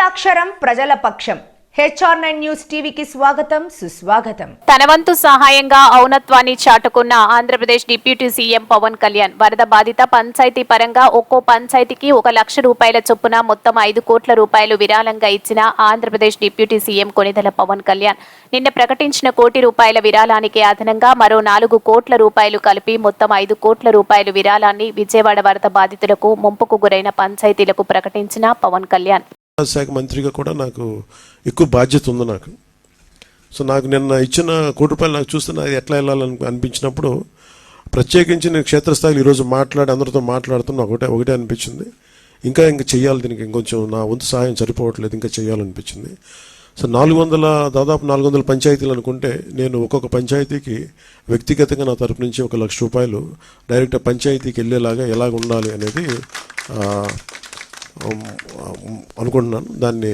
ప్రజాక్షరం ప్రజల పక్షం. HR9 news టీవీకి స్వాగతం, సుస్వాగతం. తన వంతు సహాయంగా ఔన్నత్వాన్ని చాటుకున్న ఆంధ్రప్రదేశ్ డిప్యూటీ సీఎం పవన్ కళ్యాణ్ వరద బాధిత పంచాయతీ పరంగా ఒక్కో పంచాయతీకి 1 లక్ష రూపాయల చొప్పున మొత్తం 5 కోట్ల రూపాయలు విరాళంగా ఇచ్చిన ఆంధ్రప్రదేశ్ డిప్యూటీ సీఎం కొణిదెల పవన్ కళ్యాణ్ నిన్న ప్రకటించిన ₹1 కోటి విరాళానికి అదనంగా మరో 4 కోట్ల రూపాయలు కలిపి మొత్తం 5 కోట్ల రూపాయలు విరాళాన్ని విజయవాడ వరద బాధితులకు ముంపుకు గురైన పంచాయతీలకు ప్రకటించిన పవన్ కళ్యాణ్. శాఖ మంత్రిగా కూడా నాకు ఎక్కువ బాధ్యత ఉంది నాకు. సో నాకు నిన్న ఇచ్చిన ₹1 కోటి నాకు చూస్తే అది ఎట్లా వెళ్ళాలని అనిపించినప్పుడు ప్రత్యేకించి నేను క్షేత్రస్థాయిలో ఈరోజు అందరితో మాట్లాడుతున్నా ఒకటే అనిపించింది. ఇంకా చెయ్యాలి, దీనికి ఇంకొంచెం నా వంతు సహాయం సరిపోవట్లేదు, ఇంకా చేయాలనిపించింది. సో దాదాపు 400 పంచాయతీలు అనుకుంటే నేను ఒక్కొక్క పంచాయతీకి వ్యక్తిగతంగా నా తరపు నుంచి ₹1 లక్ష డైరెక్ట్ పంచాయతీకి వెళ్ళేలాగా ఎలాగ ఉండాలి అనేది అనుకుంటున్నాను. దాన్ని